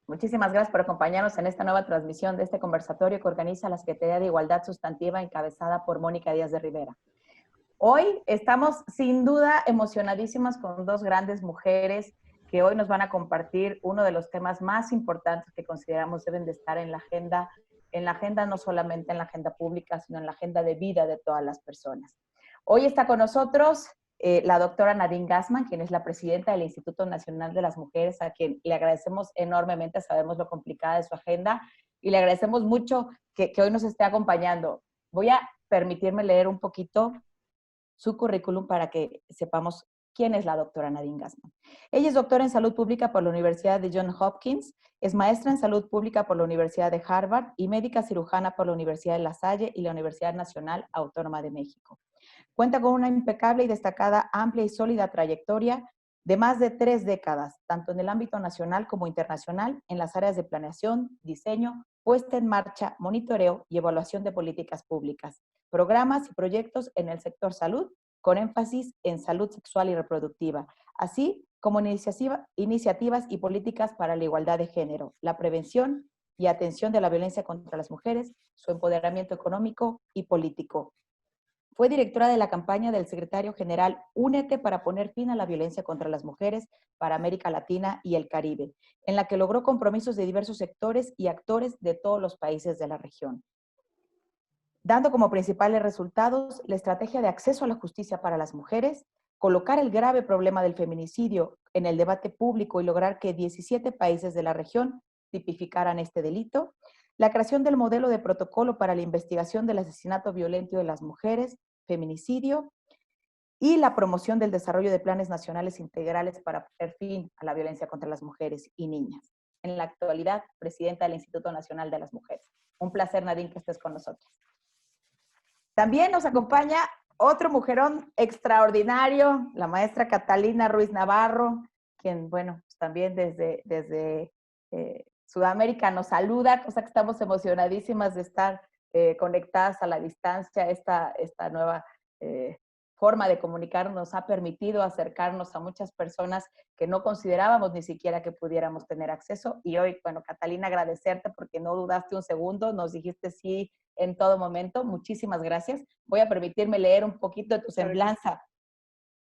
Muchísimas gracias por acompañarnos en esta nueva transmisión de este conversatorio que organiza la Secretaría de Igualdad Sustantiva encabezada por Mónica Díaz de Rivera. Hoy estamos sin duda emocionadísimas con dos grandes mujeres que hoy nos van a compartir uno de los temas más importantes que consideramos deben de estar en la agenda no solamente en la agenda pública, sino en la agenda de vida de todas las personas. Hoy está con nosotros la doctora Nadine Gassman, quien es la presidenta del Instituto Nacional de las Mujeres, a quien le agradecemos enormemente, sabemos lo complicada de su agenda, y le agradecemos mucho que hoy nos esté acompañando. Voy a permitirme leer un poquito su currículum para que sepamos quién es la doctora Nadine Gassman. Ella es doctora en Salud Pública por la Universidad de Johns Hopkins, es maestra en Salud Pública por la Universidad de Harvard y médica cirujana por la Universidad de La Salle y la Universidad Nacional Autónoma de México. Cuenta con una impecable y destacada, amplia y sólida trayectoria de más de 3 décadas, tanto en el ámbito nacional como internacional, en las áreas de planeación, diseño, puesta en marcha, monitoreo y evaluación de políticas públicas, programas y proyectos en el sector salud, con énfasis en salud sexual y reproductiva, así como iniciativas y políticas para la igualdad de género, la prevención y atención de la violencia contra las mujeres, su empoderamiento económico y político. Fue directora de la campaña del secretario general Únete para poner fin a la violencia contra las mujeres para América Latina y el Caribe, en la que logró compromisos de diversos sectores y actores de todos los países de la región, dando como principales resultados la estrategia de acceso a la justicia para las mujeres, colocar el grave problema del feminicidio en el debate público y lograr que 17 países de la región tipificaran este delito, la creación del modelo de protocolo para la investigación del asesinato violento de las mujeres, feminicidio, y la promoción del desarrollo de planes nacionales integrales para poner fin a la violencia contra las mujeres y niñas. En la actualidad, presidenta del Instituto Nacional de las Mujeres. Un placer, Nadine, que estés con nosotros. También nos acompaña otro mujerón extraordinario, la maestra Catalina Ruiz Navarro, quien, bueno, pues también desde Sudamérica nos saluda, cosa que estamos emocionadísimas de estar conectadas a la distancia. Esta nueva forma de comunicarnos nos ha permitido acercarnos a muchas personas que no considerábamos ni siquiera que pudiéramos tener acceso. Y hoy, bueno, Catalina, agradecerte porque no dudaste un segundo, nos dijiste sí en todo momento. Muchísimas gracias. Voy a permitirme leer un poquito de tu semblanza.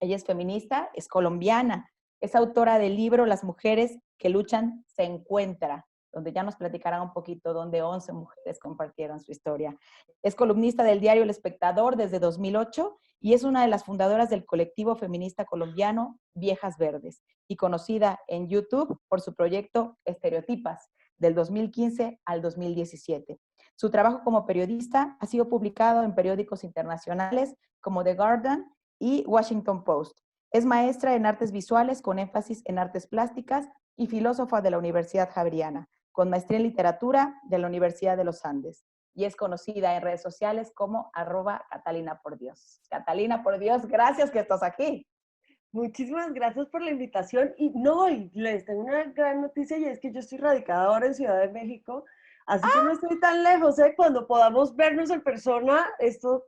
Ella es feminista, es colombiana, es autora del libro Las mujeres que luchan se encuentra, donde ya nos platicará un poquito, donde 11 mujeres compartieron su historia. Es columnista del diario El Espectador desde 2008 y es una de las fundadoras del colectivo feminista colombiano Viejas Verdes y conocida en YouTube por su proyecto Estereotipas, del 2015 al 2017. Su trabajo como periodista ha sido publicado en periódicos internacionales como The Guardian y Washington Post. Es maestra en artes visuales con énfasis en artes plásticas y filósofa de la Universidad Javeriana, con maestría en literatura de la Universidad de los Andes. Y es conocida en redes sociales como @CatalinaPorDios. Catalina, por Dios, gracias que estás aquí. Muchísimas gracias por la invitación. Y les tengo una gran noticia y es que yo estoy radicada ahora en Ciudad de México, así que no estoy tan lejos, ¿eh? Cuando podamos vernos en persona, esto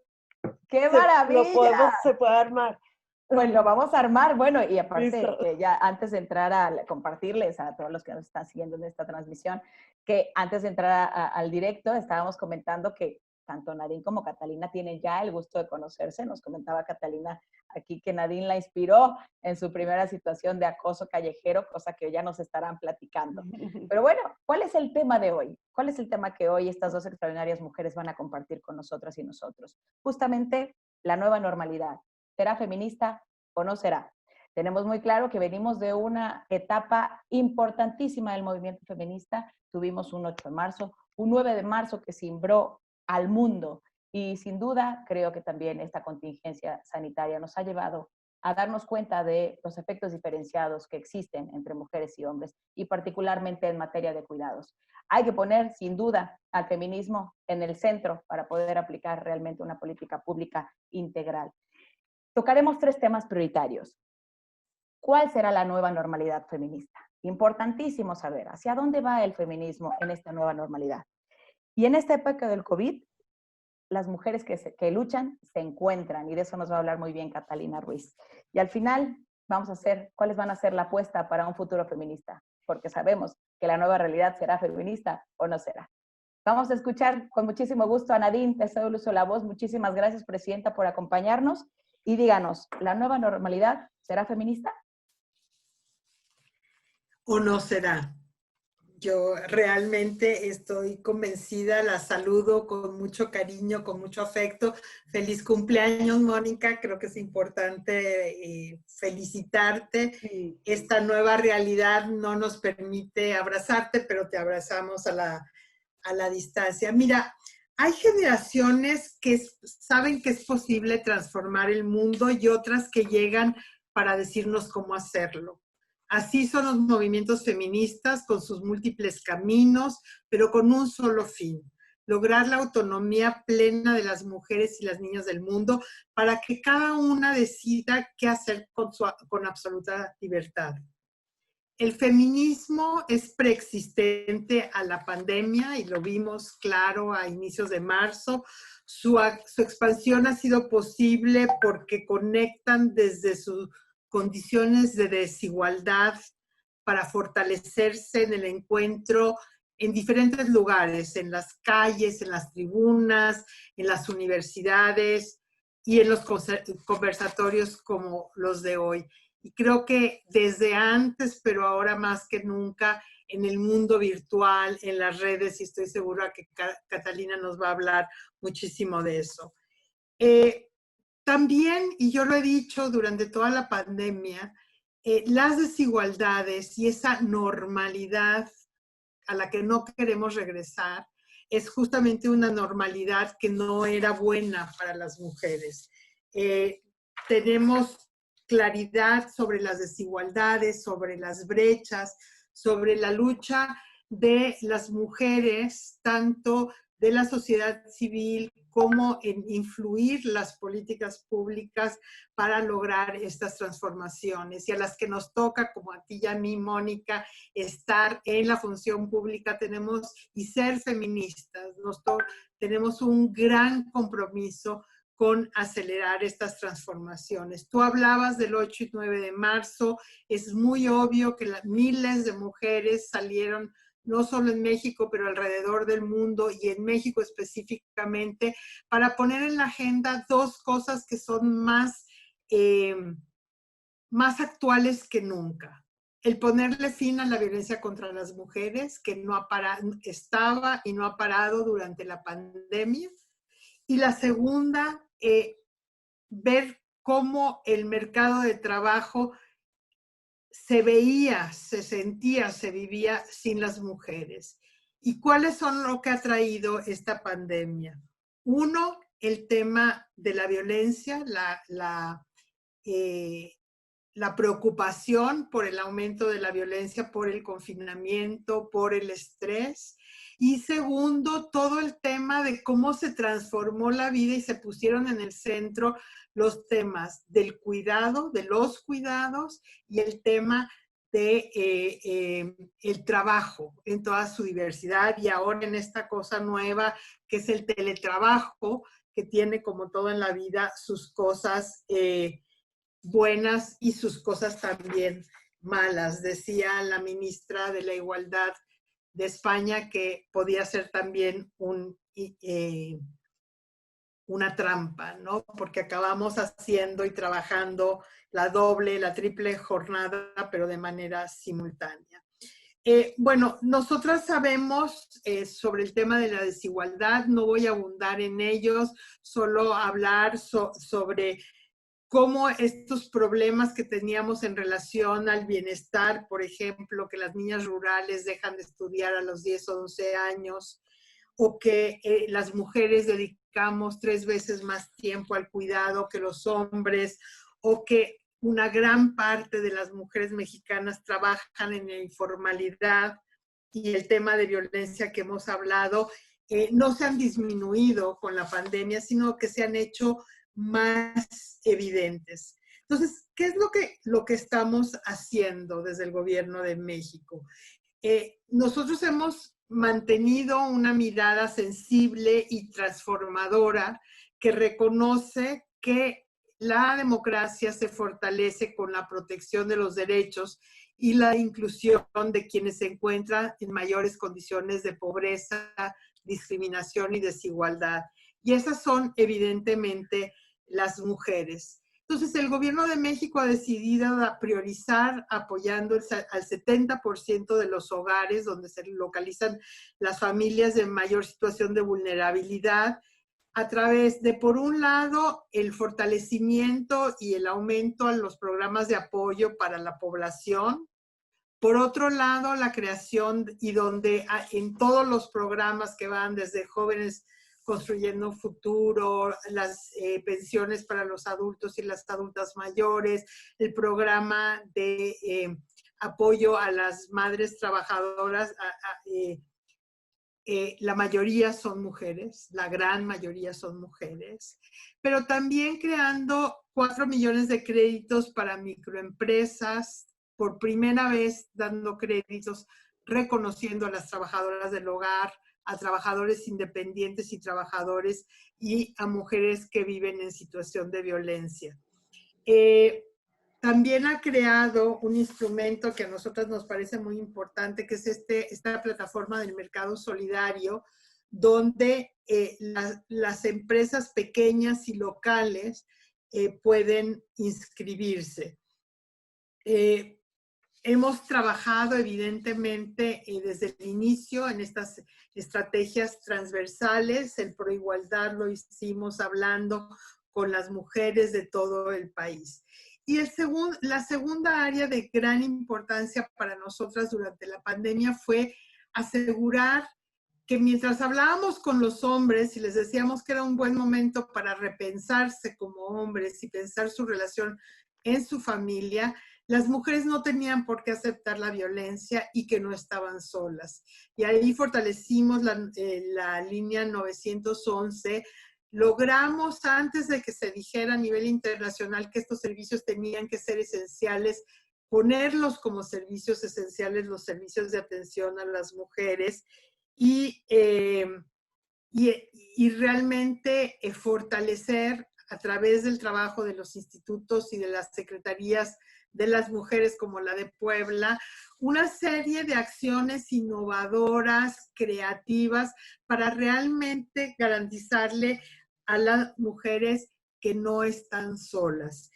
¡qué maravilla! se puede armar. Pues lo vamos a armar, bueno, y aparte, Listo. ya antes de entrar a compartirles a todos los que nos están siguiendo en esta transmisión, que antes de entrar al directo estábamos comentando que tanto Nadine como Catalina tienen ya el gusto de conocerse. Nos comentaba Catalina aquí que Nadine la inspiró en su primera situación de acoso callejero, cosa que ya nos estarán platicando. Pero bueno, ¿cuál es el tema de hoy? ¿Cuál es el tema que hoy estas dos extraordinarias mujeres van a compartir con nosotras y nosotros? Justamente la nueva normalidad. ¿Será feminista o no será? Tenemos muy claro que venimos de una etapa importantísima del movimiento feminista. Tuvimos un 8 de marzo, un 9 de marzo que cimbró al mundo. Y sin duda, creo que también esta contingencia sanitaria nos ha llevado a darnos cuenta de los efectos diferenciados que existen entre mujeres y hombres, y particularmente en materia de cuidados. Hay que poner, sin duda, al feminismo en el centro para poder aplicar realmente una política pública integral. Tocaremos 3 temas prioritarios. ¿Cuál será la nueva normalidad feminista? Importantísimo saber hacia dónde va el feminismo en esta nueva normalidad. Y en esta época del COVID, las mujeres que luchan se encuentran, y de eso nos va a hablar muy bien Catalina Ruiz. Y al final vamos a hacer, ¿cuáles van a ser la apuesta para un futuro feminista? Porque sabemos que la nueva realidad será feminista o no será. Vamos a escuchar con muchísimo gusto a Nadine, te cedo el uso de la voz. Muchísimas gracias, Presidenta, por acompañarnos. Y díganos, ¿la nueva normalidad será feminista? ¿O no será? Yo realmente estoy convencida, la saludo con mucho cariño, con mucho afecto. Feliz cumpleaños, Mónica. Creo que es importante felicitarte. Sí. Esta nueva realidad no nos permite abrazarte, pero te abrazamos a la distancia. Mira, hay generaciones que saben que es posible transformar el mundo y otras que llegan para decirnos cómo hacerlo. Así son los movimientos feministas con sus múltiples caminos, pero con un solo fin: lograr la autonomía plena de las mujeres y las niñas del mundo para que cada una decida qué hacer con absoluta libertad. El feminismo es preexistente a la pandemia y lo vimos claro a inicios de marzo. Su expansión ha sido posible porque conectan desde sus condiciones de desigualdad para fortalecerse en el encuentro en diferentes lugares, en las calles, en las tribunas, en las universidades y en los conversatorios como los de hoy. Y creo que desde antes, pero ahora más que nunca, en el mundo virtual, en las redes, y estoy segura que Catalina nos va a hablar muchísimo de eso. También, y yo lo he dicho durante toda la pandemia, las desigualdades y esa normalidad a la que no queremos regresar es justamente una normalidad que no era buena para las mujeres. Tenemos claridad sobre las desigualdades, sobre las brechas, sobre la lucha de las mujeres, tanto de la sociedad civil como en influir las políticas públicas para lograr estas transformaciones. Y a las que nos toca, como a ti y a mí, Mónica, estar en la función pública tenemos y ser feministas, tenemos un gran compromiso con acelerar estas transformaciones. Tú hablabas del 8 y 9 de marzo, es muy obvio que miles de mujeres salieron no solo en México, pero alrededor del mundo y en México específicamente, para poner en la agenda dos cosas que son más actuales que nunca. El ponerle fin a la violencia contra las mujeres, que estaba y no ha parado durante la pandemia. Y la segunda, ver cómo el mercado de trabajo se veía, se sentía, se vivía sin las mujeres. ¿Y cuáles son lo que ha traído esta pandemia? Uno, el tema de la violencia, la preocupación por el aumento de la violencia, por el confinamiento, por el estrés. Y segundo, todo el tema de cómo se transformó la vida y se pusieron en el centro los temas del cuidado, de los cuidados y el tema de el trabajo en toda su diversidad y ahora en esta cosa nueva que es el teletrabajo, que tiene como todo en la vida sus cosas buenas y sus cosas también malas. Decía la ministra de la Igualdad de España que podía ser también una trampa, ¿no? Porque acabamos haciendo y trabajando la doble, la triple jornada, pero de manera simultánea. Bueno, nosotras sabemos sobre el tema de la desigualdad, no voy a abundar en ellos, solo hablar sobre cómo estos problemas que teníamos en relación al bienestar, por ejemplo, que las niñas rurales dejan de estudiar a los 10 o 12 años, o que las mujeres dedicamos 3 veces más tiempo al cuidado que los hombres, o que una gran parte de las mujeres mexicanas trabajan en la informalidad y el tema de violencia que hemos hablado, no se han disminuido con la pandemia, sino que se han hecho más evidentes. Entonces, ¿qué es lo que estamos haciendo desde el gobierno de México? Nosotros hemos mantenido una mirada sensible y transformadora que reconoce que la democracia se fortalece con la protección de los derechos y la inclusión de quienes se encuentran en mayores condiciones de pobreza, discriminación y desigualdad. Y esas son evidentemente las mujeres. Entonces, el gobierno de México ha decidido priorizar apoyando al 70% de los hogares donde se localizan las familias de mayor situación de vulnerabilidad, a través de, por un lado, el fortalecimiento y el aumento a los programas de apoyo para la población. Por otro lado, la creación y donde en todos los programas que van desde jóvenes construyendo un futuro, las pensiones para los adultos y las adultas mayores, el programa de apoyo a las madres trabajadoras, la mayoría son mujeres, la gran mayoría son mujeres, pero también creando 4 millones de créditos para microempresas, por primera vez dando créditos, reconociendo a las trabajadoras del hogar, a trabajadores independientes y trabajadores y a mujeres que viven en situación de violencia. También ha creado un instrumento que a nosotras nos parece muy importante, que es esta plataforma del mercado solidario, donde las empresas pequeñas y locales pueden inscribirse. Hemos trabajado evidentemente desde el inicio en estas estrategias transversales. El Proigualdad lo hicimos hablando con las mujeres de todo el país. Y la segunda área de gran importancia para nosotras durante la pandemia fue asegurar que mientras hablábamos con los hombres y les decíamos que era un buen momento para repensarse como hombres y pensar su relación en su familia, las mujeres no tenían por qué aceptar la violencia y que no estaban solas. Y ahí fortalecimos la línea 911. Logramos, antes de que se dijera a nivel internacional que estos servicios tenían que ser esenciales, ponerlos como servicios esenciales, los servicios de atención a las mujeres, y realmente fortalecer a través del trabajo de los institutos y de las secretarías de las mujeres como la de Puebla, una serie de acciones innovadoras, creativas, para realmente garantizarle a las mujeres que no están solas.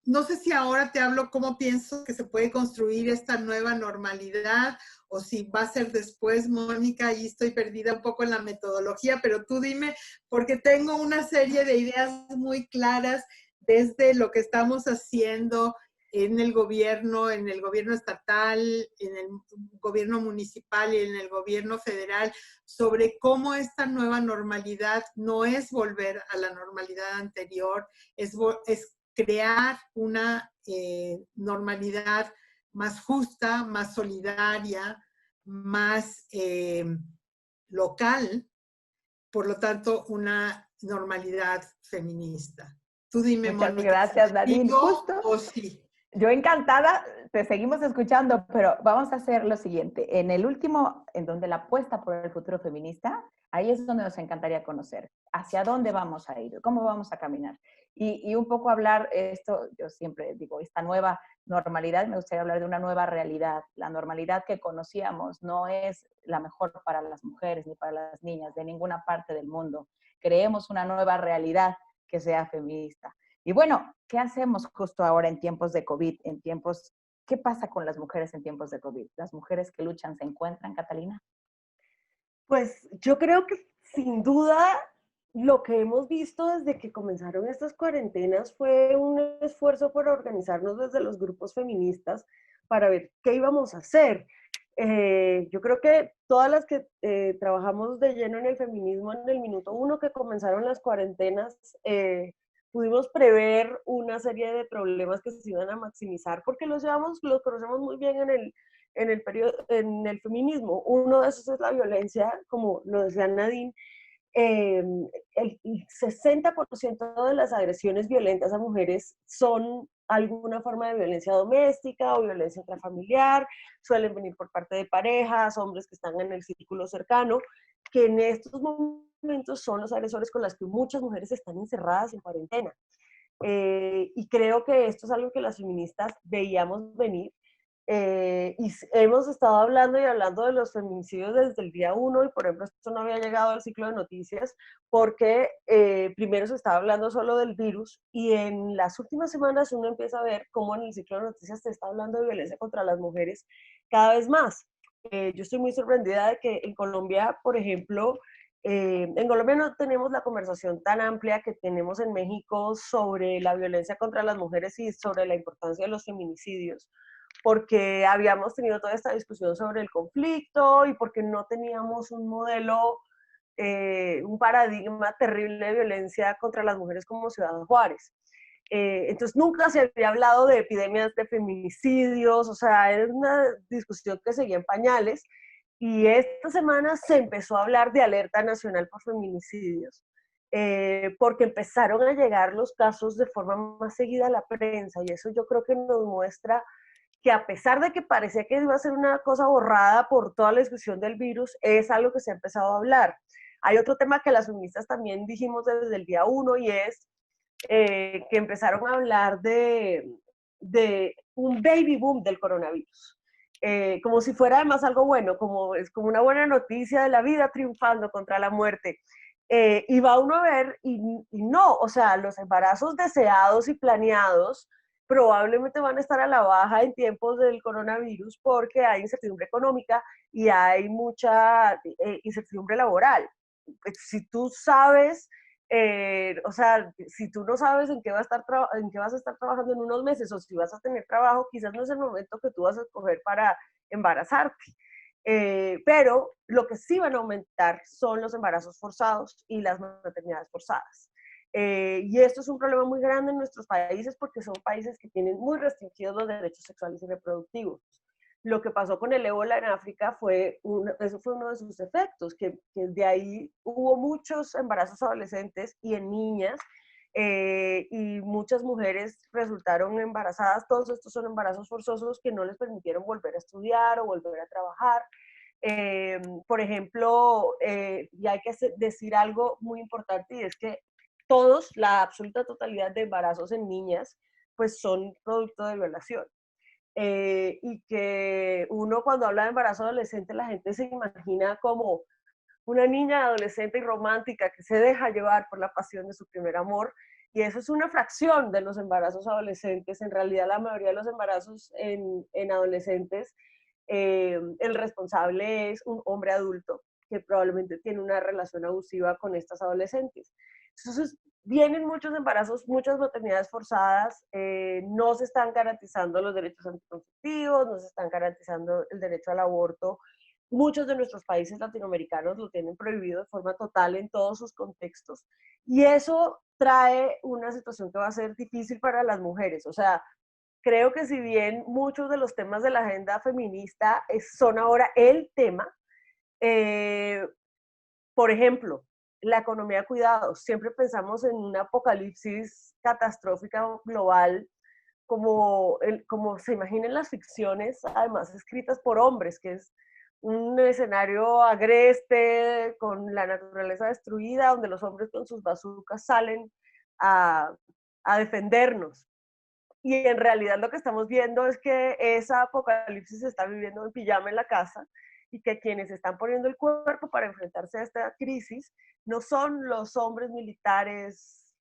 No sé si ahora te hablo cómo pienso que se puede construir esta nueva normalidad o si va a ser después, Mónica, ahí estoy perdida un poco en la metodología, pero tú dime, porque tengo una serie de ideas muy claras desde lo que estamos haciendo en el gobierno estatal, en el gobierno municipal y en el gobierno federal, sobre cómo esta nueva normalidad no es volver a la normalidad anterior, es crear una normalidad más justa, más solidaria, más local, por lo tanto, una normalidad feminista. Tú dime, Muchas Mónica, gracias, Nadine. Justo. ¿o sí? Yo encantada, te seguimos escuchando, pero vamos a hacer lo siguiente. En el último, en donde la apuesta por el futuro feminista, ahí es donde nos encantaría conocer hacia dónde vamos a ir, cómo vamos a caminar. Y un poco hablar esto, yo siempre digo, esta nueva normalidad, me gustaría hablar de una nueva realidad. La normalidad que conocíamos no es la mejor para las mujeres ni para las niñas de ninguna parte del mundo. Creemos una nueva realidad que sea feminista. Y bueno, ¿qué hacemos justo ahora en tiempos de COVID? ¿Qué pasa con las mujeres en tiempos de COVID? ¿Las mujeres que luchan se encuentran, Catalina? Pues yo creo que sin duda lo que hemos visto desde que comenzaron estas cuarentenas fue un esfuerzo por organizarnos desde los grupos feministas para ver qué íbamos a hacer. Yo creo que todas las que trabajamos de lleno en el feminismo en el minuto 1 que comenzaron las cuarentenas, pudimos prever una serie de problemas que se iban a maximizar porque los conocemos muy bien en el feminismo. Uno de esos es la violencia, como lo decía Nadine. El 60% de las agresiones violentas a mujeres son alguna forma de violencia doméstica o violencia intrafamiliar, suelen venir por parte de parejas, hombres que están en el círculo cercano, que en estos momentos son los agresores con los que muchas mujeres están encerradas en cuarentena. y creo que esto es algo que las feministas veíamos venir. Hemos estado hablando y hablando de los feminicidios desde el día 1 y por ejemplo esto no había llegado al ciclo de noticias porque primero se estaba hablando solo del virus y en las últimas semanas uno empieza a ver cómo en el ciclo de noticias se está hablando de violencia contra las mujeres cada vez más. Yo estoy muy sorprendida de que en Colombia, por ejemplo, en Colombia no tenemos la conversación tan amplia que tenemos en México sobre la violencia contra las mujeres y sobre la importancia de los feminicidios, porque habíamos tenido toda esta discusión sobre el conflicto y porque no teníamos un modelo, un paradigma terrible de violencia contra las mujeres como Ciudad Juárez. Entonces nunca se había hablado de epidemias de feminicidios, o sea, era una discusión que seguía en pañales y esta semana se empezó a hablar de alerta nacional por feminicidios, porque empezaron a llegar los casos de forma más seguida a la prensa y eso yo creo que nos muestra que a pesar de que parecía que iba a ser una cosa borrada por toda la discusión del virus, es algo que se ha empezado a hablar. Hay otro tema que las feministas también dijimos desde el día 1 y es que empezaron a hablar de un baby boom del coronavirus. Como si fuera además algo bueno, como es como una buena noticia de la vida triunfando contra la muerte. Y va uno a ver y no, o sea, los embarazos deseados y planeados probablemente van a estar a la baja en tiempos del coronavirus porque hay incertidumbre económica y hay mucha incertidumbre laboral. Si tú sabes, o sea, si tú no sabes en qué, en qué vas a estar trabajando en unos meses o si vas a tener trabajo, quizás no es el momento que tú vas a escoger para embarazarte. Pero lo que sí van a aumentar son los embarazos forzados y las maternidades forzadas. Y esto es un problema muy grande en nuestros países porque son países que tienen muy restringidos los derechos sexuales y reproductivos. Lo que pasó con el ébola en África eso fue uno de sus efectos, que de ahí hubo muchos embarazos adolescentes y en niñas, y muchas mujeres resultaron embarazadas. Todos estos son embarazos forzosos que no les permitieron volver a estudiar o volver a trabajar. Por ejemplo, y hay que decir algo muy importante y es que todos, la absoluta totalidad de embarazos en niñas, pues son producto de violación. Y que uno cuando habla de embarazo adolescente, la gente se imagina como una niña adolescente y romántica que se deja llevar por la pasión de su primer amor, y eso es una fracción de los embarazos adolescentes. En realidad la mayoría de los embarazos en adolescentes, el responsable es un hombre adulto que probablemente tiene una relación abusiva con estas adolescentes. Entonces, vienen muchos embarazos, muchas maternidades forzadas, no se están garantizando los derechos anticonceptivos, no se están garantizando el derecho al aborto. Muchos de nuestros países latinoamericanos lo tienen prohibido de forma total en todos sus contextos. Y eso trae una situación que va a ser difícil para las mujeres. O sea, creo que si bien muchos de los temas de la agenda feminista son ahora el tema, eh, por ejemplo, la economía de cuidados. Siempre pensamos en una apocalipsis catastrófica global, como se imaginan las ficciones, además escritas por hombres, que es un escenario agreste, con la naturaleza destruida, donde los hombres con sus bazucas salen a, a defendernos. Y en realidad lo que estamos viendo es que esa apocalipsis se está viviendo en pijama en la casa y que quienes están poniendo el cuerpo para enfrentarse a esta crisis no son los hombres militares,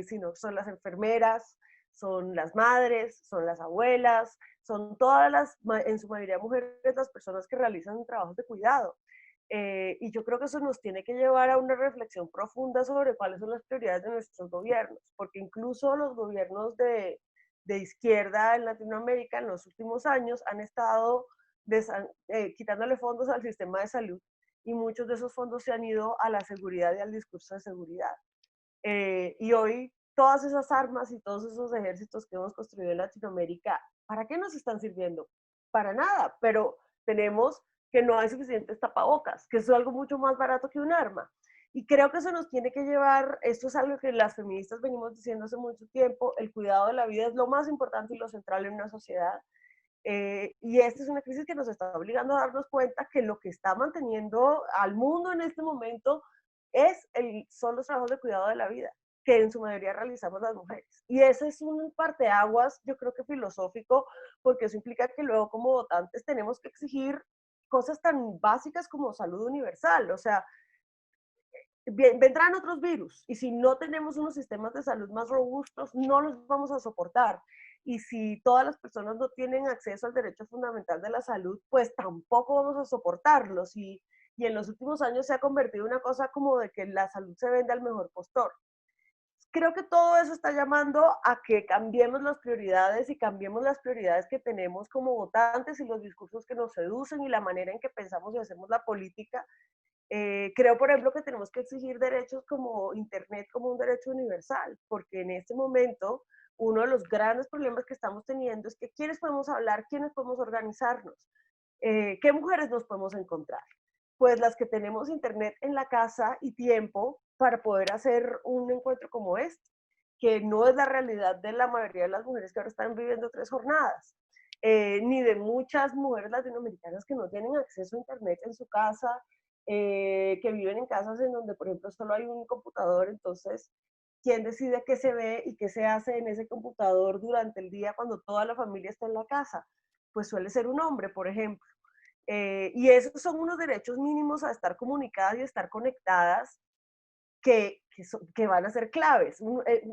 sino son las enfermeras, son las madres, son las abuelas, son todas las, en su mayoría mujeres, las personas que realizan trabajos de cuidado. Y yo creo que eso nos tiene que llevar a una reflexión profunda sobre cuáles son las prioridades de nuestros gobiernos, porque incluso los gobiernos de izquierda en Latinoamérica en los últimos años han estado quitándole fondos al sistema de salud y muchos de esos fondos se han ido a la seguridad y al discurso de seguridad. Y hoy todas esas armas y todos esos ejércitos que hemos construido en Latinoamérica, ¿para qué nos están sirviendo? Para nada, pero tenemos que no hay suficientes tapabocas, que es algo mucho más barato que un arma. Y creo que eso nos tiene que llevar, esto es algo que las feministas venimos diciendo hace mucho tiempo, el cuidado de la vida es lo más importante y lo central en una sociedad. Y esta es una crisis que nos está obligando a darnos cuenta que lo que está manteniendo al mundo en este momento son los trabajos de cuidado de la vida. que en su mayoría realizamos las mujeres. Y ese es un parteaguas, yo creo que filosófico, porque eso implica que luego como votantes tenemos que exigir cosas tan básicas como salud universal. O sea, vendrán otros virus y si no tenemos unos sistemas de salud más robustos, no los vamos a soportar. Y si todas las personas no tienen acceso al derecho fundamental de la salud, pues tampoco vamos a soportarlos. Y en los últimos años se ha convertido en una cosa como de que la salud se vende al mejor postor. Creo que todo eso está llamando a que cambiemos las prioridades y cambiemos las prioridades que tenemos como votantes y los discursos que nos seducen y la manera en que pensamos y hacemos la política. Creo, por ejemplo, que tenemos que exigir derechos como Internet como un derecho universal, porque en este momento uno de los grandes problemas que estamos teniendo es que quiénes podemos hablar, quiénes podemos organizarnos, qué mujeres nos podemos encontrar. Pues las que tenemos Internet en la casa y tiempo para poder hacer un encuentro como este, que no es la realidad de la mayoría de las mujeres que ahora están viviendo 3 jornadas, ni de muchas mujeres latinoamericanas que no tienen acceso a Internet en su casa, que viven en casas en donde, por ejemplo, solo hay un computador. Entonces, ¿quién decide qué se ve y qué se hace en ese computador durante el día cuando toda la familia está en la casa? Pues suele ser un hombre, por ejemplo. Y esos son unos derechos mínimos a estar comunicadas y estar conectadas que van a ser claves.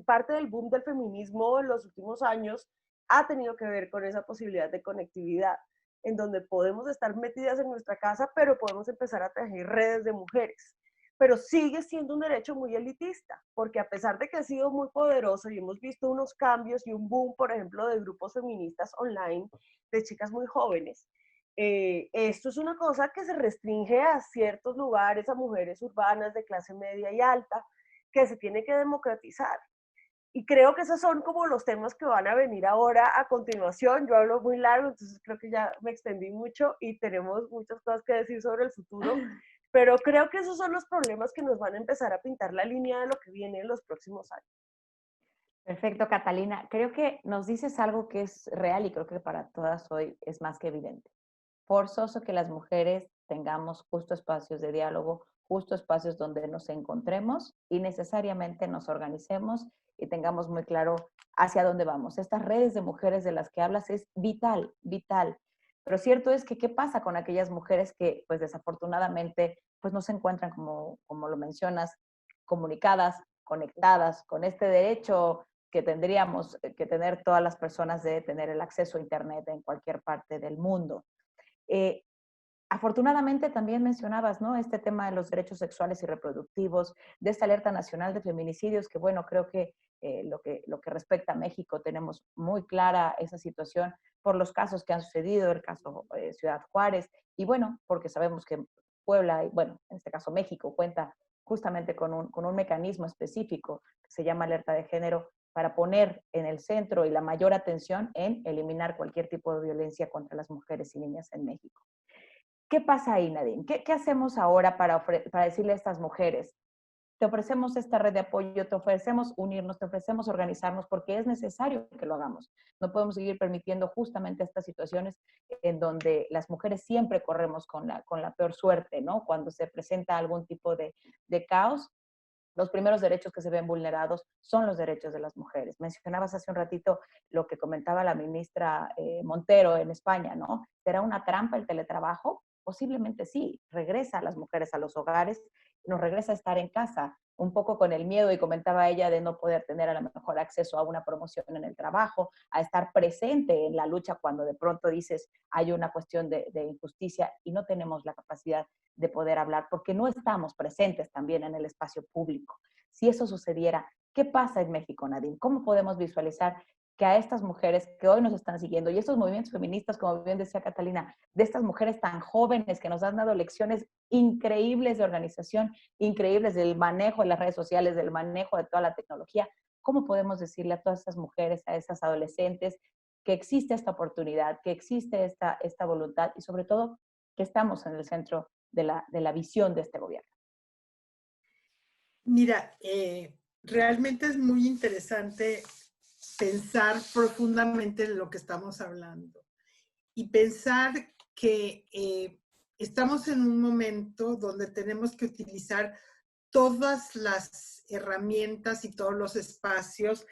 Parte del boom del feminismo en los últimos años ha tenido que ver con esa posibilidad de conectividad, en donde podemos estar metidas en nuestra casa, pero podemos empezar a tejer redes de mujeres. Pero sigue siendo un derecho muy elitista, porque a pesar de que ha sido muy poderoso y hemos visto unos cambios y un boom, por ejemplo, de grupos feministas online, de chicas muy jóvenes, esto es una cosa que se restringe a ciertos lugares, a mujeres urbanas de clase media y alta, que se tiene que democratizar. Y creo que esos son como los temas que van a venir ahora a continuación. Yo hablo muy largo, entonces creo que ya me extendí mucho y tenemos muchas cosas que decir sobre el futuro, pero creo que esos son los problemas que nos van a empezar a pintar la línea de lo que viene en los próximos años. Perfecto, Catalina. Creo que nos dices algo que es real y creo que para todas hoy es más que evidente. Forzoso que las mujeres tengamos justo espacios de diálogo, justo espacios donde nos encontremos y necesariamente nos organicemos y tengamos muy claro hacia dónde vamos. Estas redes de mujeres de las que hablas es vital, vital. Pero cierto es que, ¿qué pasa con aquellas mujeres que, pues desafortunadamente, pues no se encuentran, como lo mencionas, comunicadas, conectadas con este derecho que tendríamos que tener todas las personas de tener el acceso a Internet en cualquier parte del mundo? Eh, Afortunadamente también mencionabas, ¿no? Este tema de los derechos sexuales y reproductivos, de esta alerta nacional de feminicidios, que bueno, creo que lo que respecta a México tenemos muy clara esa situación por los casos que han sucedido, el caso Ciudad Juárez, y bueno, porque sabemos que Puebla, y bueno, en este caso México, cuenta justamente con un mecanismo específico que se llama alerta de género para poner en el centro y la mayor atención en eliminar cualquier tipo de violencia contra las mujeres y niñas en México. ¿Qué pasa ahí, Nadine? ¿Qué hacemos ahora para decirle a estas mujeres? Te ofrecemos esta red de apoyo, te ofrecemos unirnos, te ofrecemos organizarnos porque es necesario que lo hagamos. No podemos seguir permitiendo justamente estas situaciones en donde las mujeres siempre corremos con la peor suerte, ¿no? Cuando se presenta algún tipo de caos, los primeros derechos que se ven vulnerados son los derechos de las mujeres. Mencionabas hace un ratito lo que comentaba la ministra Montero en España, ¿no? ¿Será una trampa el teletrabajo? Posiblemente sí, regresa a las mujeres a los hogares, nos regresa a estar en casa, un poco con el miedo, y comentaba ella, de no poder tener a lo mejor acceso a una promoción en el trabajo, a estar presente en la lucha cuando de pronto dices hay una cuestión de injusticia y no tenemos la capacidad de poder hablar porque no estamos presentes también en el espacio público. Si eso sucediera, ¿qué pasa en México, Nadine? ¿Cómo podemos visualizar que a estas mujeres que hoy nos están siguiendo y estos movimientos feministas, como bien decía Catalina, de estas mujeres tan jóvenes que nos han dado lecciones increíbles de organización, increíbles del manejo de las redes sociales, del manejo de toda la tecnología, cómo podemos decirle a todas estas mujeres, a esas adolescentes, que existe esta oportunidad, que existe esta voluntad y sobre todo que estamos en el centro de la visión de este gobierno? Mira, realmente es muy interesante pensar profundamente en lo que estamos hablando y pensar que estamos en un momento donde tenemos que utilizar todas las herramientas y todos los espacios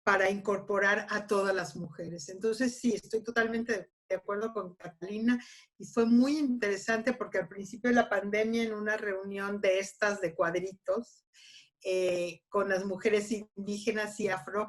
para incorporar a todas las mujeres. Entonces, sí, estoy totalmente de acuerdo con Catalina y fue muy interesante porque al principio de la pandemia, en una reunión de estas de cuadritos, con las mujeres indígenas y afro,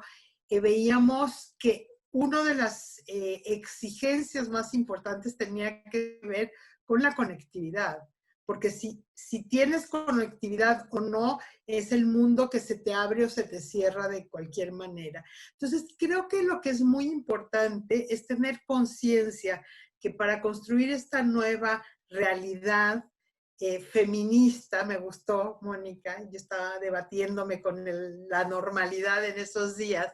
veíamos que una de las exigencias más importantes tenía que ver con la conectividad. Porque si tienes conectividad o no, es el mundo que se te abre o se te cierra de cualquier manera. Entonces, creo que lo que es muy importante es tener conciencia que para construir esta nueva realidad feminista, me gustó, Mónica, yo estaba debatiéndome con la normalidad en esos días,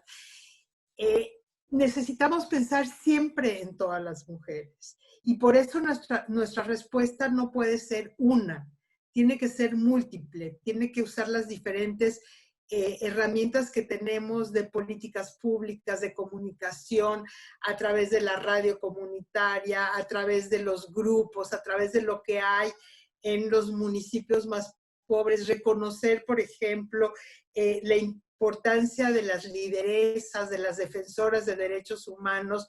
eh, necesitamos pensar siempre en todas las mujeres. Y por eso nuestra respuesta no puede ser una, tiene que ser múltiple, tiene que usar las diferentes herramientas que tenemos de políticas públicas, de comunicación, a través de la radio comunitaria, a través de los grupos, a través de lo que hay en los municipios más pobres, reconocer, por ejemplo, la importancia de las lideresas, de las defensoras de derechos humanos,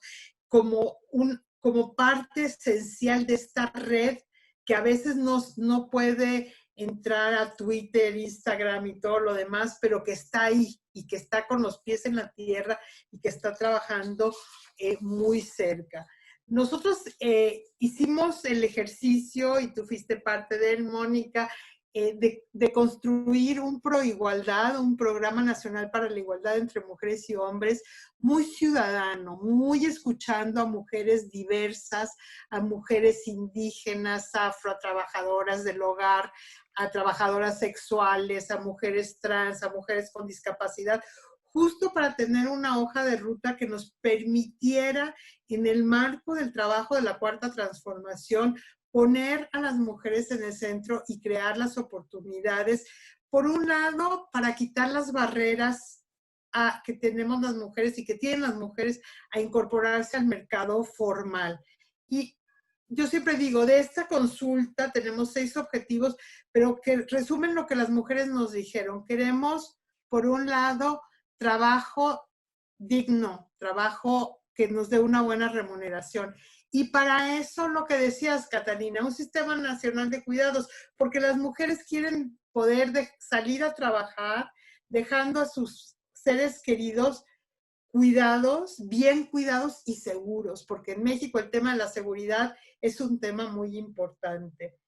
como parte esencial de esta red que a veces no puede entrar a Twitter, Instagram y todo lo demás, pero que está ahí y que está con los pies en la tierra y que está trabajando muy cerca. Nosotros hicimos el ejercicio, y tú fuiste parte de él, Mónica, de construir un Proigualdad, un programa nacional para la igualdad entre mujeres y hombres, muy ciudadano, muy escuchando a mujeres diversas, a mujeres indígenas, afro, a trabajadoras del hogar, a trabajadoras sexuales, a mujeres trans, a mujeres con discapacidad, justo para tener una hoja de ruta que nos permitiera, en el marco del trabajo de la Cuarta Transformación, poner a las mujeres en el centro y crear las oportunidades, por un lado, para quitar las barreras que tenemos las mujeres y que tienen las mujeres a incorporarse al mercado formal. Y yo siempre digo, de esta consulta tenemos 6 objetivos, pero que resumen lo que las mujeres nos dijeron. Queremos, por un lado, trabajo digno, trabajo que nos dé una buena remuneración. Y para eso lo que decías, Catalina, un sistema nacional de cuidados, porque las mujeres quieren poder salir a trabajar dejando a sus seres queridos cuidados, bien cuidados y seguros, porque en México el tema de la seguridad es un tema muy importante.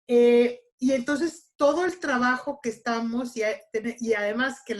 Y entonces todo el trabajo que estamos, y además que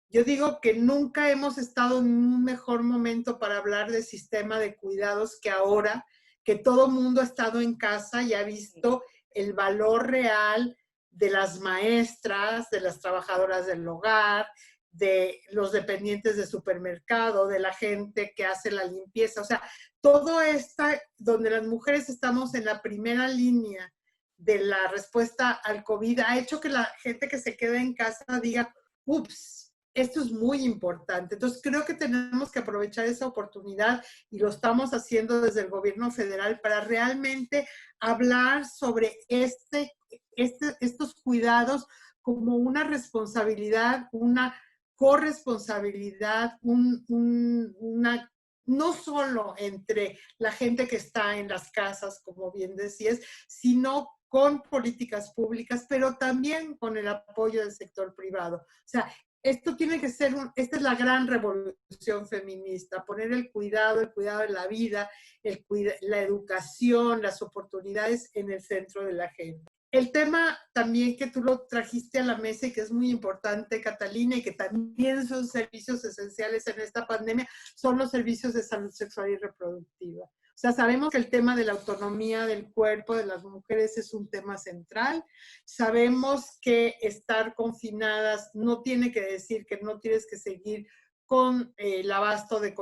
yo digo que nunca hemos estado en un mejor momento para hablar del sistema de cuidados que ahora, que todo mundo ha estado en casa y ha visto el valor real de las maestras, de las trabajadoras del hogar, de los dependientes de supermercado, de la gente que hace la limpieza. O sea, todo esto donde las mujeres estamos en la primera línea de la respuesta al COVID, ha hecho que la gente que se queda en casa diga, ups, esto es muy importante. Entonces, creo que tenemos que aprovechar esa oportunidad y lo estamos haciendo desde el gobierno federal para realmente hablar sobre estos cuidados como una responsabilidad, una corresponsabilidad, no solo entre la gente que está en las casas, como bien decías, sino con políticas públicas, pero también con el apoyo del sector privado. O sea, esto tiene que ser, esta es la gran revolución feminista, poner el cuidado de la vida, la educación, las oportunidades en el centro de la agenda. El tema también que tú lo trajiste a la mesa y que es muy importante, Catalina, y que también son servicios esenciales en esta pandemia, son los servicios de salud sexual y reproductiva. O sea, sabemos que el tema de la autonomía del cuerpo de las mujeres es un tema central. Sabemos que estar confinadas no tiene que decir que no tienes que seguir con el abasto de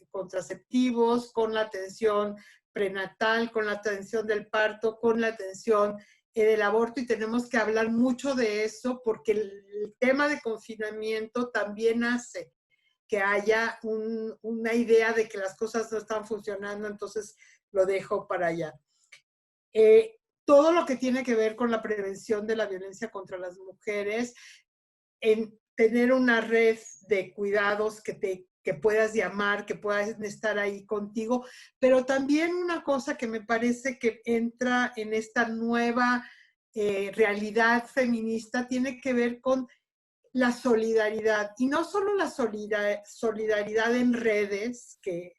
contraceptivos, con la atención prenatal, con la atención del parto, con la atención del aborto, y tenemos que hablar mucho de eso porque el tema de confinamiento también hace que haya una idea de que las cosas no están funcionando, entonces lo dejo para allá. todo lo que tiene que ver con la prevención de la violencia contra las mujeres, en tener una red de cuidados que puedas llamar, que puedan estar ahí contigo, pero también una cosa que me parece que entra en esta nueva realidad feminista tiene que ver con la solidaridad, y no solo la solidaridad en redes, que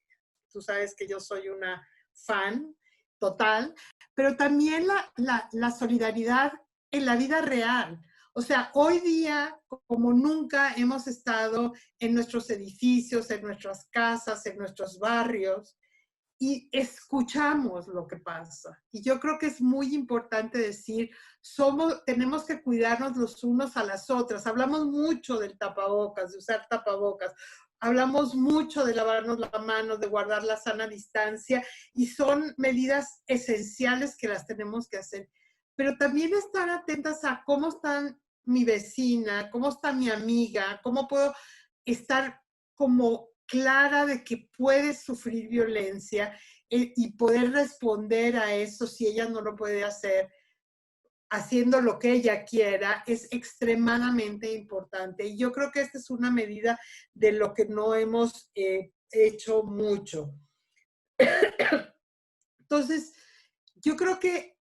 tú sabes que yo soy una fan total, pero también la solidaridad en la vida real. O sea, hoy día, como nunca, hemos estado en nuestros edificios, en nuestras casas, en nuestros barrios, y escuchamos lo que pasa. Y yo creo que es muy importante decir, tenemos que cuidarnos los unos a las otras. Hablamos mucho del tapabocas, de usar tapabocas. Hablamos mucho de lavarnos las manos, de guardar la sana distancia, y son medidas esenciales que las tenemos que hacer. Pero también estar atentas a cómo está mi vecina, cómo está mi amiga, cómo puedo estar como clara de que puede sufrir violencia y poder responder a eso si ella no lo puede hacer haciendo lo que ella quiera, es extremadamente importante. Y yo creo que esta es una medida de lo que no hemos hecho mucho. Entonces, yo creo que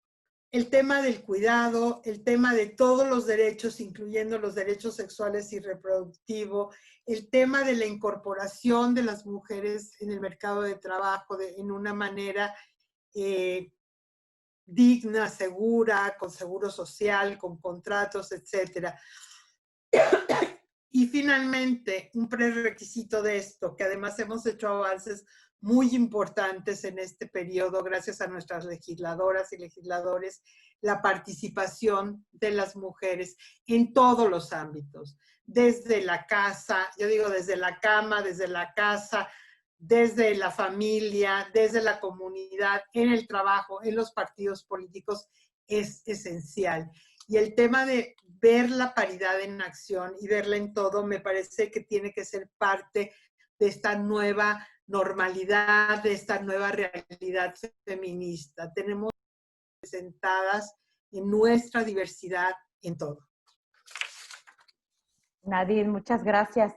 el tema del cuidado, el tema de todos los derechos, incluyendo los derechos sexuales y reproductivos, el tema de la incorporación de las mujeres en el mercado de trabajo en una manera digna, segura, con seguro social, con contratos, etcétera. Y finalmente, un prerequisito de esto, que además hemos hecho avances muy importantes en este periodo, gracias a nuestras legisladoras y legisladores, la participación de las mujeres en todos los ámbitos, desde la casa, yo digo desde la cama, desde la casa, desde la familia, desde la comunidad, en el trabajo, en los partidos políticos, es esencial. Y el tema de ver la paridad en acción y verla en todo, me parece que tiene que ser parte de esta nueva normalidad, de esta nueva realidad feminista. Tenemos presentadas en nuestra diversidad en todo. Nadine, muchas gracias.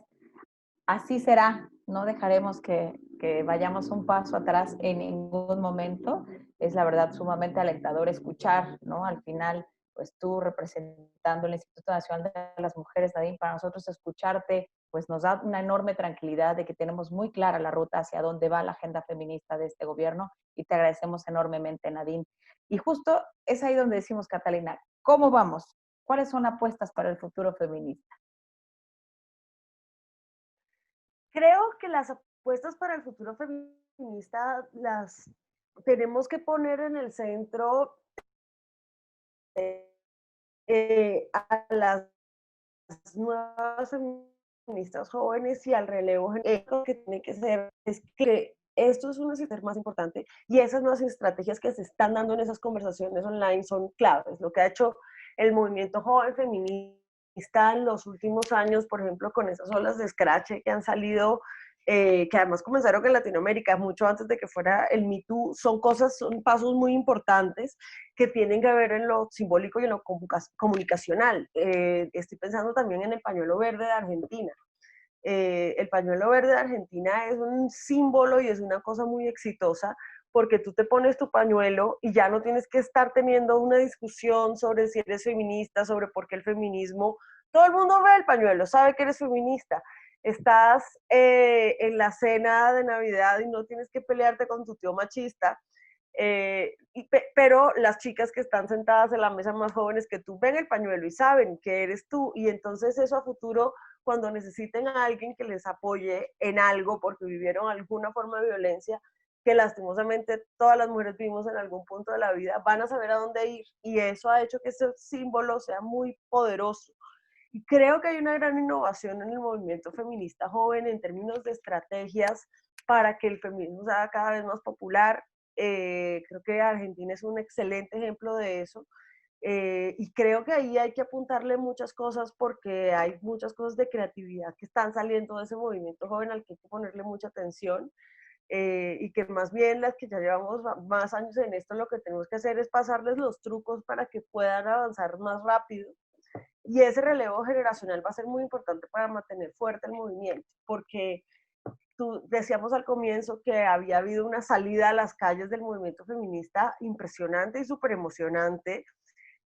Así será. No dejaremos que vayamos un paso atrás en ningún momento. Es la verdad sumamente alentador escuchar, ¿no? Al final, pues tú representando el Instituto Nacional de las Mujeres, Nadine, para nosotros escucharte, pues nos da una enorme tranquilidad de que tenemos muy clara la ruta hacia dónde va la agenda feminista de este gobierno, y te agradecemos enormemente, Nadine. Y justo es ahí donde decimos, Catalina, ¿cómo vamos? ¿Cuáles son apuestas para el futuro feminista? Creo que las apuestas para el futuro feminista las tenemos que poner en el centro a las nuevas feministas jóvenes y al relevo generacional. Que tiene que ser es que esto es una situación más importante, y esas nuevas estrategias que se están dando en esas conversaciones online son claves. Lo que ha hecho el movimiento joven feminista en los últimos años, por ejemplo, con esas olas de escrache que han salido, que además comenzaron en Latinoamérica mucho antes de que fuera el Me Too, son pasos muy importantes que tienen que ver en lo simbólico y en lo comunicacional. Estoy pensando también en el pañuelo verde de Argentina. El pañuelo verde de Argentina es un símbolo y es una cosa muy exitosa, porque tú te pones tu pañuelo y ya no tienes que estar teniendo una discusión sobre si eres feminista, sobre por qué el feminismo. Todo el mundo ve el pañuelo, sabe que eres feminista. Estás en la cena de Navidad y no tienes que pelearte con tu tío machista. Pero las chicas que están sentadas en la mesa más jóvenes que tú ven el pañuelo y saben que eres tú, y entonces eso a futuro, cuando necesiten a alguien que les apoye en algo porque vivieron alguna forma de violencia, que lastimosamente todas las mujeres vivimos en algún punto de la vida, van a saber a dónde ir, y eso ha hecho que ese símbolo sea muy poderoso. Y creo que hay una gran innovación en el movimiento feminista joven en términos de estrategias para que el feminismo sea cada vez más popular. Creo que Argentina es un excelente ejemplo de eso. Y creo que ahí hay que apuntarle muchas cosas, porque hay muchas cosas de creatividad que están saliendo de ese movimiento joven al que hay que ponerle mucha atención. y que más bien las que ya llevamos más años en esto, lo que tenemos que hacer es pasarles los trucos para que puedan avanzar más rápido. Y ese relevo generacional va a ser muy importante para mantener fuerte el movimiento, porque tú decíamos al comienzo que había habido una salida a las calles del movimiento feminista impresionante y súper emocionante.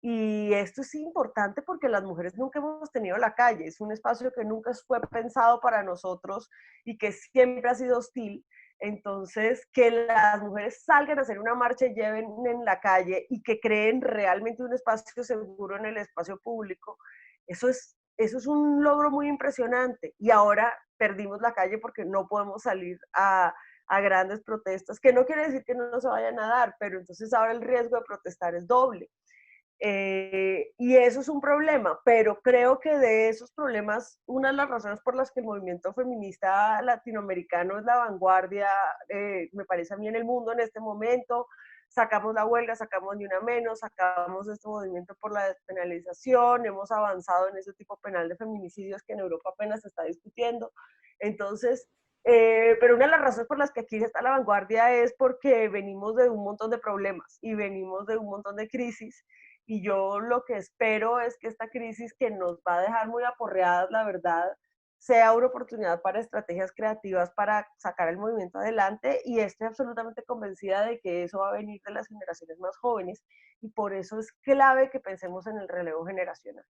Y esto es importante porque las mujeres nunca hemos tenido la calle, es un espacio que nunca fue pensado para nosotros y que siempre ha sido hostil. Entonces, que las mujeres salgan a hacer una marcha y lleven en la calle y que creen realmente un espacio seguro en el espacio público, eso es un logro muy impresionante. Y ahora perdimos la calle porque no podemos salir a grandes protestas, que no quiere decir que no se vayan a dar, pero entonces ahora el riesgo de protestar es doble. Y eso es un problema, pero creo que de esos problemas, una de las razones por las que el movimiento feminista latinoamericano es la vanguardia, me parece a mí en el mundo en este momento, sacamos la huelga, sacamos Ni Una Menos, sacamos este movimiento por la despenalización, hemos avanzado en ese tipo penal de feminicidios que en Europa apenas se está discutiendo. Entonces, pero una de las razones por las que aquí está la vanguardia es porque venimos de un montón de problemas y venimos de un montón de crisis, y yo lo que espero es que esta crisis, que nos va a dejar muy aporreadas, la verdad, sea una oportunidad para estrategias creativas para sacar el movimiento adelante, y estoy absolutamente convencida de que eso va a venir de las generaciones más jóvenes, y por eso es clave que pensemos en el relevo generacional.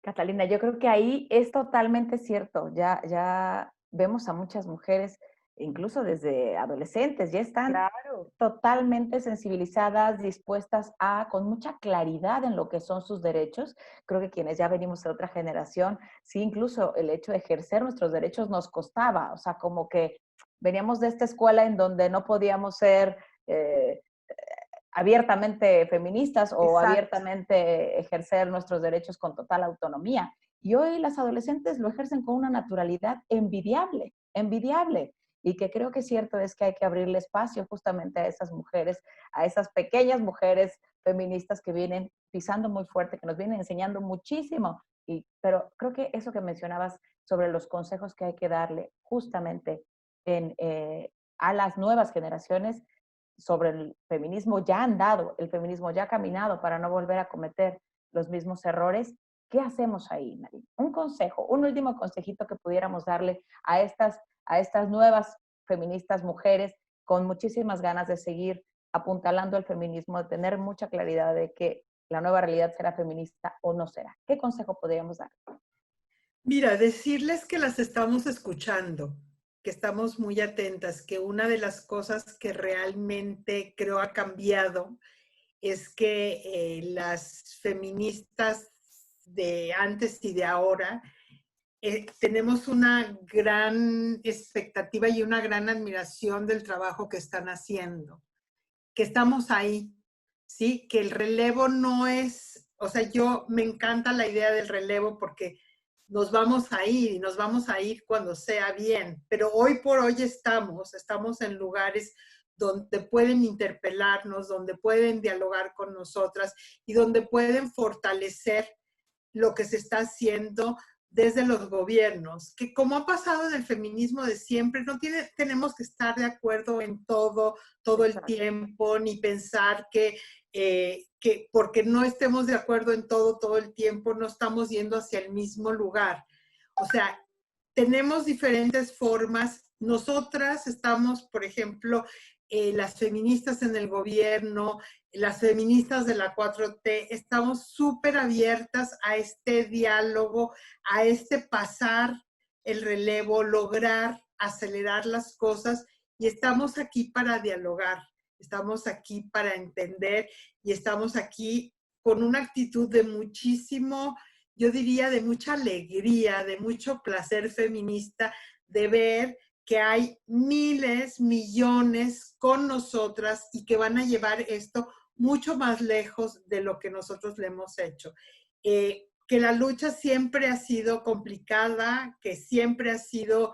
Catalina, yo creo que ahí es totalmente cierto. Ya vemos a muchas mujeres, incluso desde adolescentes, ya están Claro. totalmente sensibilizadas, dispuestas a, con mucha claridad en lo que son sus derechos. Creo que quienes ya venimos de otra generación, sí, incluso el hecho de ejercer nuestros derechos nos costaba, o sea, como que veníamos de esta escuela en donde no podíamos ser abiertamente feministas o Exacto. abiertamente ejercer nuestros derechos con total autonomía. Y hoy las adolescentes lo ejercen con una naturalidad envidiable, envidiable. Y que creo que cierto es que hay que abrirle espacio justamente a esas mujeres, a esas pequeñas mujeres feministas que vienen pisando muy fuerte, que nos vienen enseñando muchísimo. Pero creo que eso que mencionabas sobre los consejos que hay que darle justamente a las nuevas generaciones sobre el feminismo ya andado, el feminismo ya caminado, para no volver a cometer los mismos errores. ¿Qué hacemos ahí, Marín? Un consejo, un último consejito que pudiéramos darle a estas nuevas feministas mujeres con muchísimas ganas de seguir apuntalando el feminismo, de tener mucha claridad de que la nueva realidad será feminista o no será. ¿Qué consejo podríamos dar? Mira, decirles que las estamos escuchando, que estamos muy atentas, que una de las cosas que realmente creo ha cambiado es que las feministas de antes y de ahora tenemos una gran expectativa y una gran admiración del trabajo que están haciendo, que estamos ahí, ¿sí? Que el relevo no es, o sea, yo me encanta la idea del relevo porque nos vamos a ir y nos vamos a ir cuando sea bien, pero hoy por hoy estamos en lugares donde pueden interpelarnos, donde pueden dialogar con nosotras y donde pueden fortalecer lo que se está haciendo desde los gobiernos, que como ha pasado en el feminismo de siempre, no tenemos que estar de acuerdo en todo el Exacto. tiempo, ni pensar que porque no estemos de acuerdo en todo el tiempo, no estamos yendo hacia el mismo lugar. O sea, tenemos diferentes formas. Nosotras estamos, por ejemplo, las feministas en el gobierno, las feministas de la 4T, estamos súper abiertas a este diálogo, a este pasar el relevo, lograr acelerar las cosas, y estamos aquí para dialogar, estamos aquí para entender y estamos aquí con una actitud de muchísimo, yo diría, de mucha alegría, de mucho placer feminista, de ver que hay miles, millones con nosotras y que van a llevar esto mucho más lejos de lo que nosotros le hemos hecho. Que la lucha siempre ha sido complicada, que siempre ha sido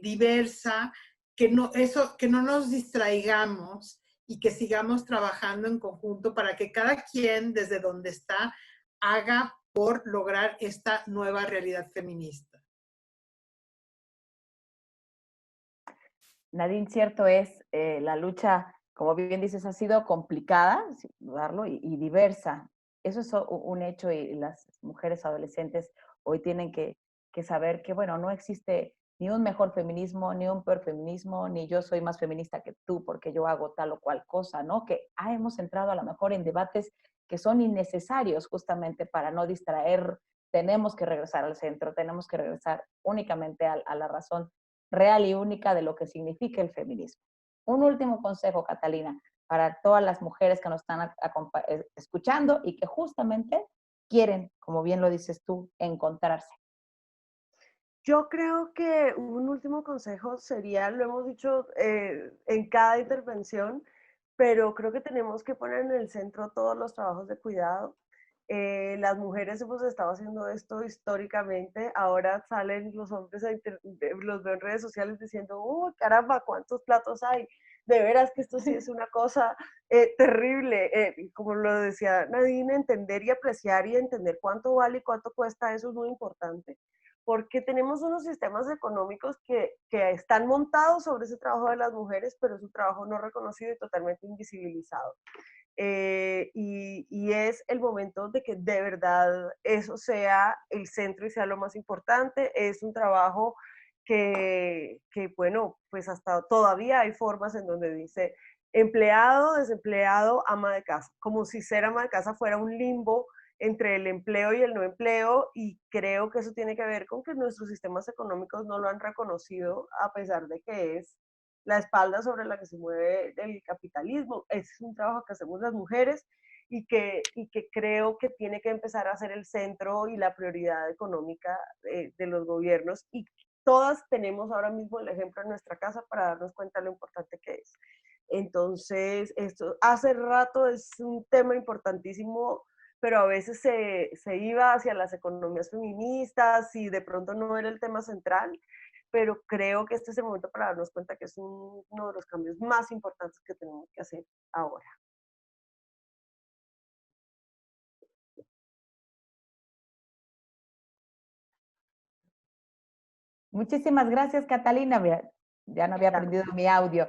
diversa, que no nos distraigamos y que sigamos trabajando en conjunto para que cada quien desde donde está haga por lograr esta nueva realidad feminista. Nadine, cierto es, la lucha, como bien dices, ha sido complicada, sin dudarlo, y diversa. Eso es un hecho y las mujeres adolescentes hoy tienen que saber que, bueno, no existe ni un mejor feminismo, ni un peor feminismo, ni yo soy más feminista que tú porque yo hago tal o cual cosa, ¿no? Que hemos entrado a lo mejor en debates que son innecesarios justamente para no distraer. Tenemos que regresar al centro, tenemos que regresar únicamente a la razón real y única de lo que significa el feminismo. Un último consejo, Catalina, para todas las mujeres que nos están escuchando y que justamente quieren, como bien lo dices tú, encontrarse. Yo creo que un último consejo sería, lo hemos dicho en cada intervención, pero creo que tenemos que poner en el centro todos los trabajos de cuidado. Las mujeres hemos estado haciendo esto históricamente, ahora salen los hombres, los veo en redes sociales diciendo, ¡oh, caramba, cuántos platos hay! De veras que esto sí es una cosa terrible. Como lo decía Nadine, entender y apreciar y entender cuánto vale y cuánto cuesta, eso es muy importante, porque tenemos unos sistemas económicos que están montados sobre ese trabajo de las mujeres, pero es un trabajo no reconocido y totalmente invisibilizado. Y es el momento de que de verdad eso sea el centro y sea lo más importante. Es un trabajo bueno, pues hasta todavía hay formas en donde dice empleado, desempleado, ama de casa, como si ser ama de casa fuera un limbo entre el empleo y el no empleo, y creo que eso tiene que ver con que nuestros sistemas económicos no lo han reconocido, a pesar de que es la espalda sobre la que se mueve el capitalismo. Es un trabajo que hacemos las mujeres y que creo que tiene que empezar a ser el centro y la prioridad económica de los gobiernos, y todas tenemos ahora mismo el ejemplo en nuestra casa para darnos cuenta de lo importante que es. Entonces, esto hace rato es un tema importantísimo, pero a veces se iba hacia las economías feministas y de pronto no era el tema central, pero creo que este es el momento para darnos cuenta que es uno de los cambios más importantes que tenemos que hacer ahora. Muchísimas gracias, Catalina. Mira, ya no había aprendido mi audio.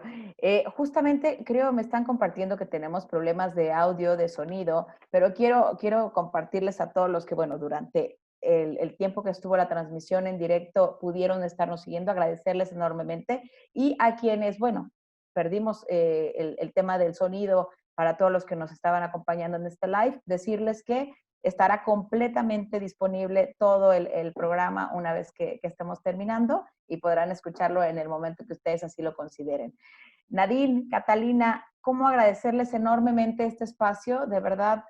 Justamente creo me están compartiendo que tenemos problemas de audio, de sonido, pero quiero compartirles a todos los que, bueno, durante el tiempo que estuvo la transmisión en directo pudieron estarnos siguiendo, agradecerles enormemente. Y a quienes, bueno, perdimos el tema del sonido para todos los que nos estaban acompañando en este live, decirles que estará completamente disponible todo el programa una vez que estemos terminando y podrán escucharlo en el momento que ustedes así lo consideren. Nadine, Catalina, ¿cómo agradecerles enormemente este espacio? De verdad,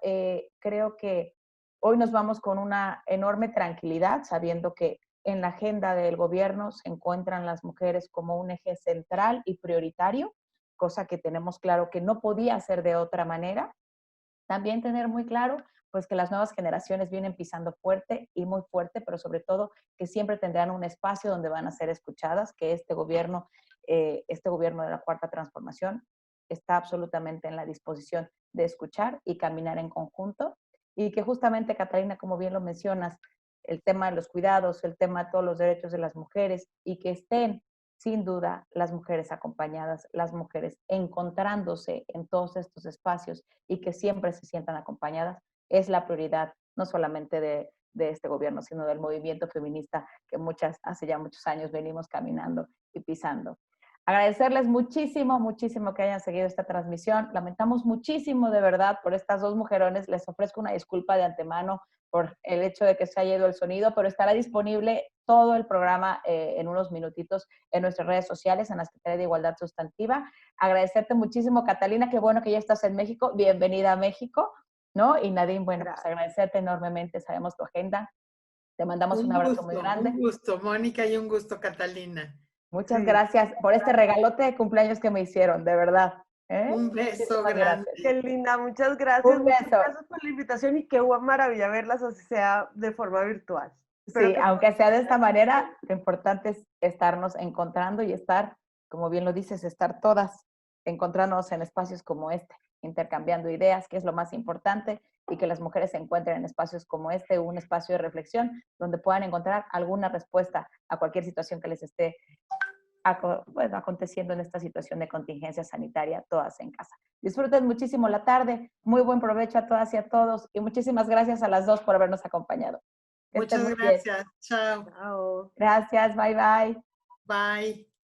creo que hoy nos vamos con una enorme tranquilidad, sabiendo que en la agenda del gobierno se encuentran las mujeres como un eje central y prioritario, cosa que tenemos claro que no podía ser de otra manera. También tener muy claro pues que las nuevas generaciones vienen pisando fuerte y muy fuerte, pero sobre todo que siempre tendrán un espacio donde van a ser escuchadas, que este gobierno de la Cuarta Transformación está absolutamente en la disposición de escuchar y caminar en conjunto, y que justamente, Catalina, como bien lo mencionas, el tema de los cuidados, el tema de todos los derechos de las mujeres, y que estén sin duda las mujeres acompañadas, las mujeres encontrándose en todos estos espacios y que siempre se sientan acompañadas, es la prioridad no solamente de este gobierno, sino del movimiento feminista que hace ya muchos años venimos caminando y pisando. Agradecerles muchísimo, muchísimo que hayan seguido esta transmisión. Lamentamos muchísimo, de verdad, por estas dos mujerones. Les ofrezco una disculpa de antemano por el hecho de que se haya ido el sonido, pero estará disponible todo el programa en unos minutitos en nuestras redes sociales, en la Secretaría de Igualdad Sustantiva. Agradecerte muchísimo, Catalina, qué bueno que ya estás en México. Bienvenida a México, ¿no? Y Nadine, bueno, pues agradecerte enormemente, sabemos tu agenda. Te mandamos un abrazo muy grande. Un gusto, Mónica, y un gusto, Catalina. Muchas gracias por este regalote de cumpleaños que me hicieron, de verdad. Un beso grande. Qué linda, muchas gracias. Un beso. Muchas gracias por la invitación y qué maravilla verlas, así sea de forma virtual. Sí, aunque sea de esta manera, lo importante es estarnos encontrando y estar, como bien lo dices, estar todas encontrándonos en espacios como este, intercambiando ideas, que es lo más importante, y que las mujeres se encuentren en espacios como este, un espacio de reflexión donde puedan encontrar alguna respuesta a cualquier situación que les esté aconteciendo en esta situación de contingencia sanitaria, todas en casa. Disfruten muchísimo la tarde, muy buen provecho a todas y a todos, y muchísimas gracias a las dos por habernos acompañado. Que estén Muchas muy bien. gracias. Chao. Chao. Gracias, bye bye. Bye.